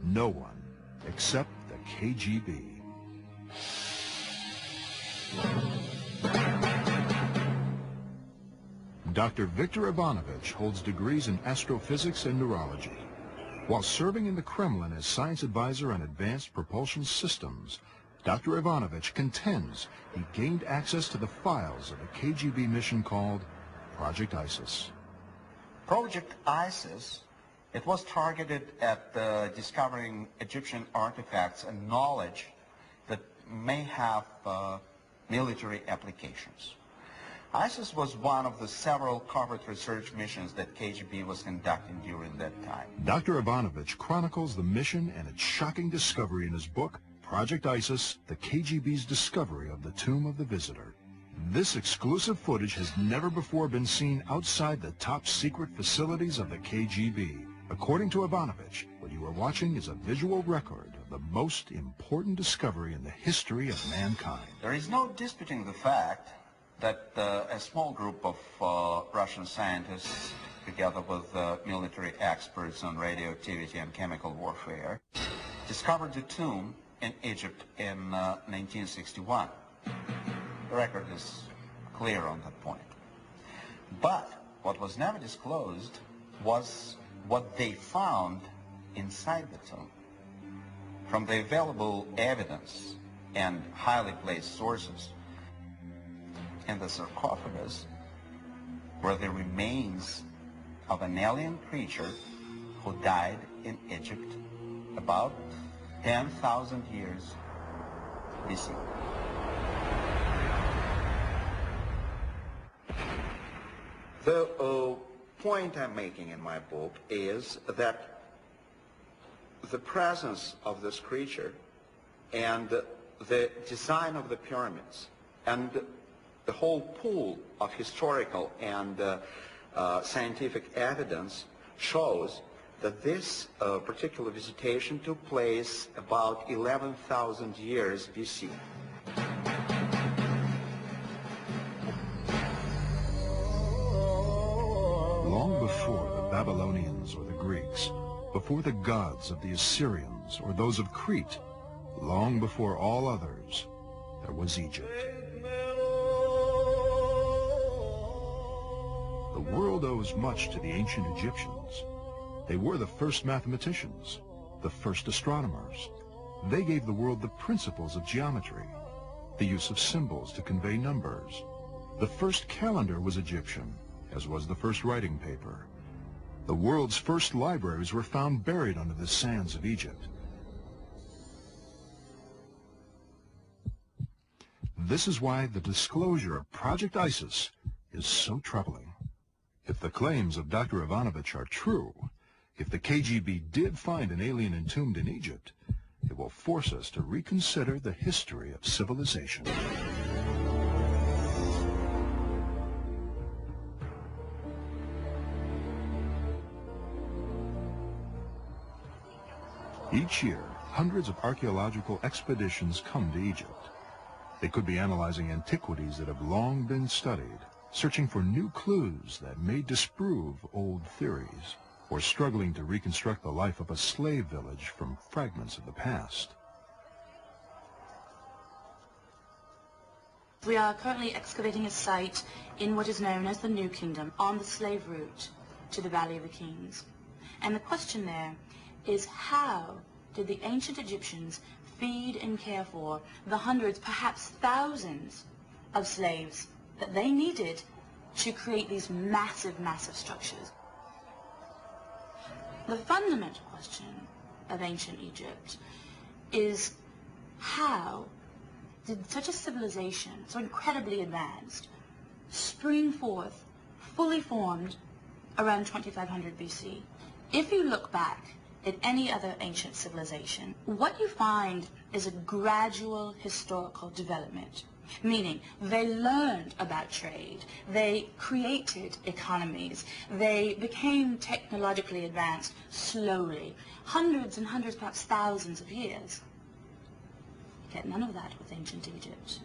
No one except the KGB. Dr. Viktor Ivanovich holds degrees in astrophysics and neurology. While serving in the Kremlin as science advisor on advanced propulsion systems, Dr. Ivanovich contends he gained access to the files of a KGB mission called Project ISIS. Project ISIS, it was targeted at discovering Egyptian artifacts and knowledge that may have military applications. ISIS was one of the several covert research missions that KGB was conducting during that time. Dr. Ivanovich chronicles the mission and its shocking discovery in his book, Project ISIS, the KGB's discovery of the Tomb of the Visitor. This exclusive footage has never before been seen outside the top secret facilities of the KGB. According to Ivanovich, what you are watching is a visual record of the most important discovery in the history of mankind. There is no disputing the fact that a small group of Russian scientists, together with military experts on radioactivity and chemical warfare, discovered the tomb in Egypt in 1961. The record is clear on that point. But what was never disclosed was what they found inside the tomb. From the available evidence and highly placed sources, in the sarcophagus were the remains of an alien creature who died in Egypt about 10,000 years BC. The point I'm making in my book is that the presence of this creature and the design of the pyramids and the whole pool of historical and scientific evidence shows that this particular visitation took place about 11,000 years BC. Long before the Babylonians or the Greeks, before the gods of the Assyrians or those of Crete, long before all others, there was Egypt. The world owes much to the ancient Egyptians. They were the first mathematicians, the first astronomers. They gave the world the principles of geometry, the use of symbols to convey numbers. The first calendar was Egyptian, as was the first writing paper. The world's first libraries were found buried under the sands of Egypt. This is why the disclosure of Project ISIS is so troubling. If the claims of Dr. Ivanovich are true, if the KGB did find an alien entombed in Egypt, it will force us to reconsider the history of civilization. Each year, hundreds of archaeological expeditions come to Egypt. They could be analyzing antiquities that have long been studied, searching for new clues that may disprove old theories, or struggling to reconstruct the life of a slave village from fragments of the past. We are currently excavating a site in what is known as the New Kingdom on the slave route to the Valley of the Kings. And the question there is, how did the ancient Egyptians feed and care for the hundreds, perhaps thousands of slaves that they needed to create these massive, massive structures? The fundamental question of ancient Egypt is, how did such a civilization, so incredibly advanced, spring forth, fully formed, around 2500 BC? If you look back at any other ancient civilization, what you find is a gradual historical development. Meaning, they learned about trade, they created economies, they became technologically advanced slowly, hundreds and hundreds, perhaps thousands of years. Get none of that with ancient Egypt.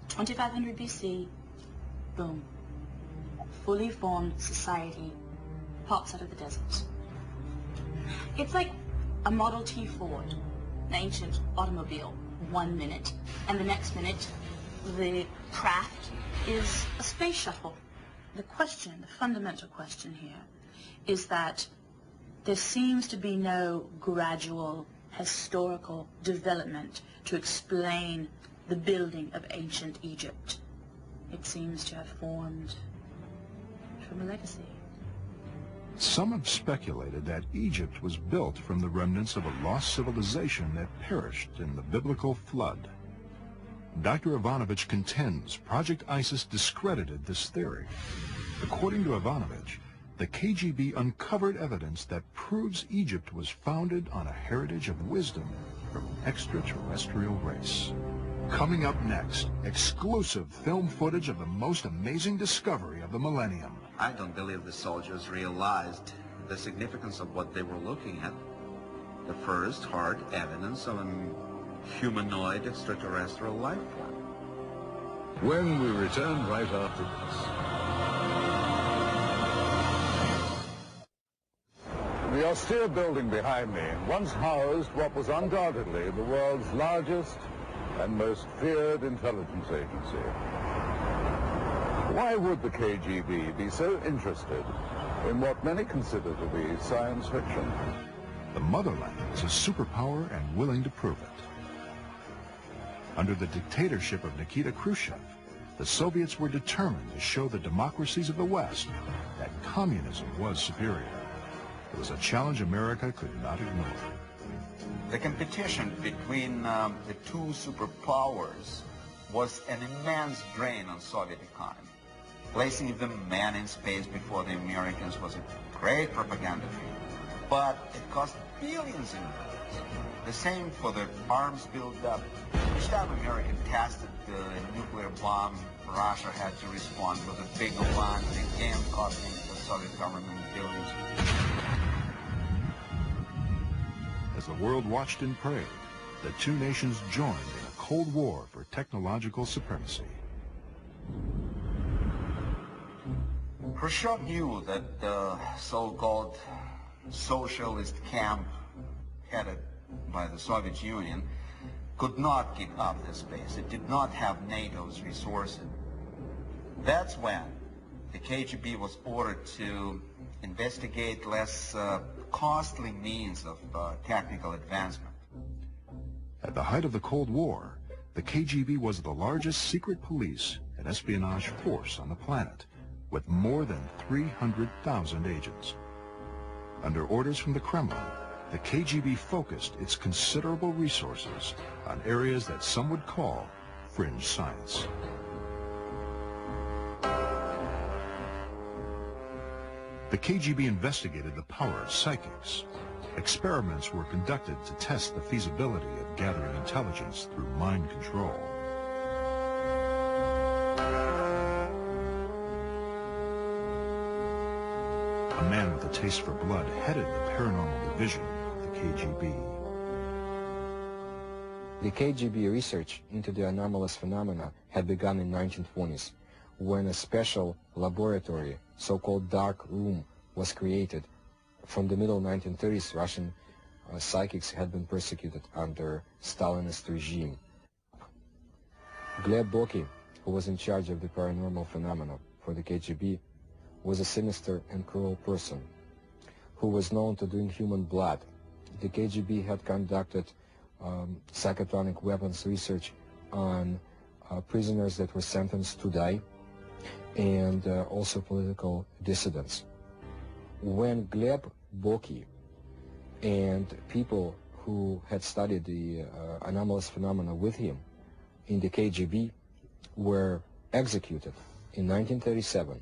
2500 BC, boom, fully formed society pops out of the desert. It's like a Model T Ford, an ancient automobile, 1 minute, and the next minute the craft is a space shuttle. The question, the fundamental question here, is that there seems to be no gradual historical development to explain the building of ancient Egypt. It seems to have formed from a legacy. Some have speculated that Egypt was built from the remnants of a lost civilization that perished in the biblical flood. Dr. Ivanovich contends Project ISIS discredited this theory. According to Ivanovich, the KGB uncovered evidence that proves Egypt was founded on a heritage of wisdom from an extraterrestrial race. Coming up next, exclusive film footage of the most amazing discovery of the millennium. I don't believe the soldiers realized the significance of what they were looking at. The first hard evidence of an humanoid extraterrestrial life form. When we return right after this. The austere building behind me once housed what was undoubtedly the world's largest and most feared intelligence agency. Why would the KGB be so interested in what many consider to be science fiction? The motherland is a superpower and willing to prove it. Under the dictatorship of Nakita Khrushchev, the Soviets were determined to show the democracies of the West that communism was superior. It was a challenge America could not ignore. The competition between the two superpowers was an immense drain on Soviet economy. Placing the man in space before the Americans was a great propaganda feat, but it cost billions in dollars. The same for the arms build-up. Each time America tested the nuclear bomb, Russia had to respond with a bigger one, again costing the Soviet government billions. As the world watched and prayed, the two nations joined in a Cold War for technological supremacy. Khrushchev knew that the so-called socialist camp headed by the Soviet Union could not keep up this pace. It did not have NATO's resources. That's when the KGB was ordered to investigate less costly means of technical advancement. At the height of the Cold War, the KGB was the largest secret police and espionage force on the planet, with more than 300,000 agents. Under orders from the Kremlin, the KGB focused its considerable resources on areas that some would call fringe science. The KGB investigated the power of psychics. Experiments were conducted to test the feasibility of gathering intelligence through mind control. A man with a taste for blood headed the paranormal division of the KGB. The KGB research into the anomalous phenomena had begun in the 1920s, when a special laboratory, so-called dark room, was created. From the middle 1930s, Russian psychics had been persecuted under Stalinist regime. Gleb Boki, who was in charge of the paranormal phenomena for the KGB, was a sinister and cruel person who was known to drink human blood. The KGB had conducted psychotronic weapons research on prisoners that were sentenced to die, and also political dissidents. When Gleb Boki and people who had studied the anomalous phenomena with him in the KGB were executed in 1937,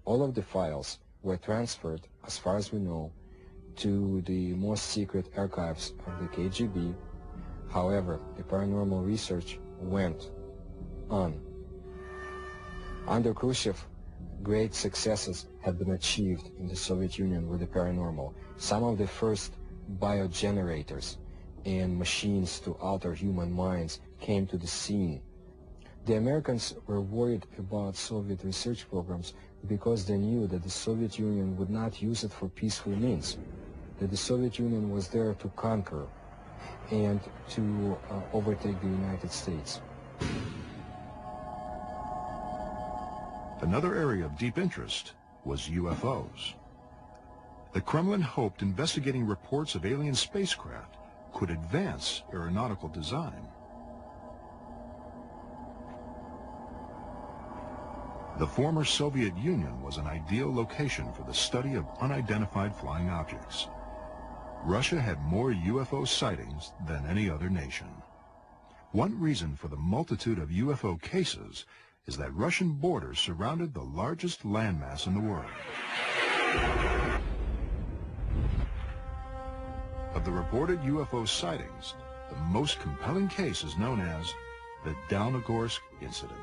all of the files were transferred, as far as we know, to the most secret archives of the KGB. However, the paranormal research went on. Under Khrushchev, great successes had been achieved in the Soviet Union with the paranormal. Some of the first biogenerators and machines to alter human minds came to the scene. The Americans were worried about Soviet research programs because they knew that the Soviet Union would not use it for peaceful means. that the Soviet Union was there to conquer and to overtake the United States. Another area of deep interest was UFOs. The Kremlin hoped investigating reports of alien spacecraft could advance aeronautical design. The former Soviet Union was an ideal location for the study of unidentified flying objects. Russia had more UFO sightings than any other nation. One reason for the multitude of UFO cases is that Russian borders surrounded the largest landmass in the world. Of the reported UFO sightings, the most compelling case is known as the Dalnogorsk incident.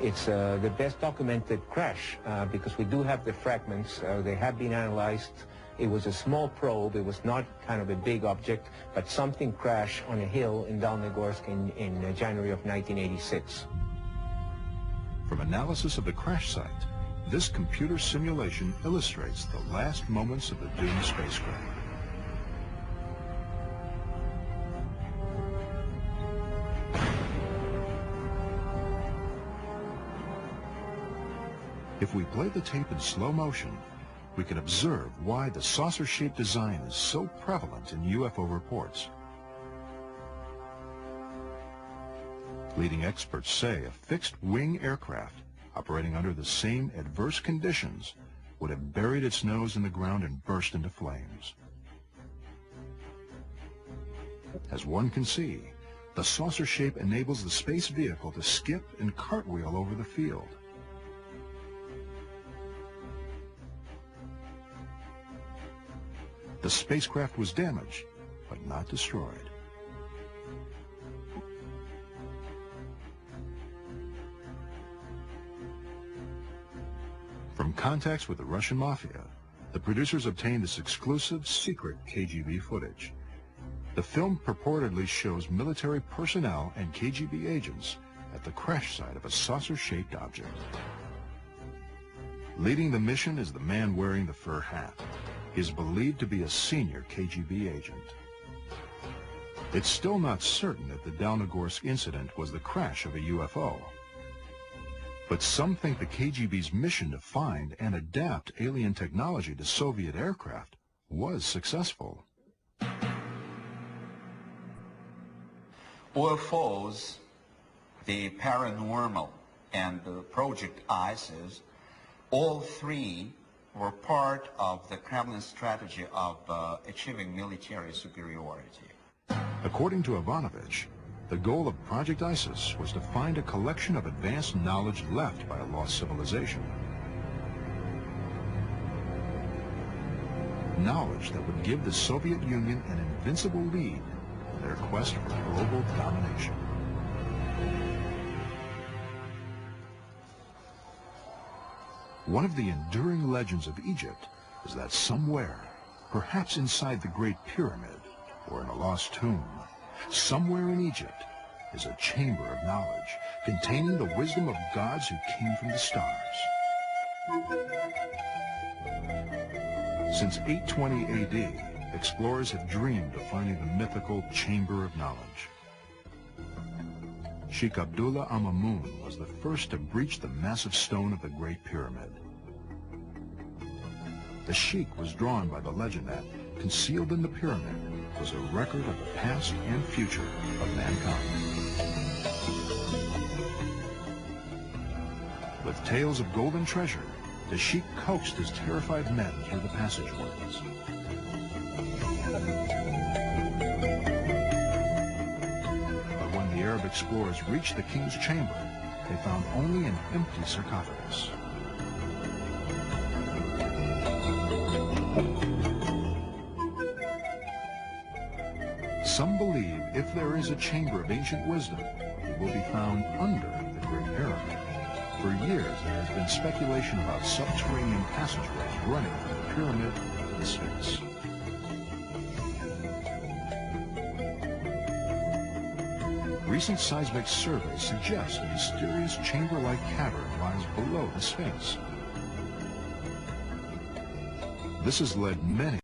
It's the best documented crash because we do have the fragments. They have been analyzed. It was a small probe. It was not kind of a big object, but something crashed on a hill in Dalnogorsk in January of 1986. From analysis of the crash site, this computer simulation illustrates the last moments of the doomed spacecraft. If we play the tape in slow motion, we can observe why the saucer-shaped design is so prevalent in UFO reports. Leading experts say a fixed-wing aircraft operating under the same adverse conditions would have buried its nose in the ground and burst into flames. As one can see, the saucer shape enables the space vehicle to skip and cartwheel over the field. The spacecraft was damaged, but not destroyed. From contacts with the Russian mafia, the producers obtained this exclusive secret KGB footage. The film purportedly shows military personnel and KGB agents at the crash site of a saucer-shaped object. Leading the mission is the man wearing the fur hat. He is believed to be a senior KGB agent. It's still not certain that the Dalnogorsk incident was the crash of a UFO. But some think the KGB's mission to find and adapt alien technology to Soviet aircraft was successful. UFOs, the Paranormal, and the Project ISIS, all three were part of the Kremlin strategy of achieving military superiority. According to Ivanovich, the goal of Project ISIS was to find a collection of advanced knowledge left by a lost civilization. Knowledge that would give the Soviet Union an invincible lead in their quest for global domination. One of the enduring legends of Egypt is that somewhere, perhaps inside the Great Pyramid or in a lost tomb, somewhere in Egypt is a chamber of knowledge containing the wisdom of gods who came from the stars. Since 820 AD, explorers have dreamed of finding the mythical Chamber of Knowledge. Sheikh Abdullah al-Mamun was the first to breach the massive stone of the Great Pyramid. The Sheikh was drawn by the legend that, concealed in the pyramid, was a record of the past and future of mankind. With tales of golden treasure, the Sheikh coaxed his terrified men through the passageways. But when the Arab explorers reached the king's chamber, they found only an empty sarcophagus. Some believe if there is a chamber of ancient wisdom, it will be found under the Great Pyramid. For years, there has been speculation about subterranean passageways running from the pyramid to the Sphinx. Recent seismic surveys suggest a mysterious chamber-like cavern lies below the Sphinx. This has led many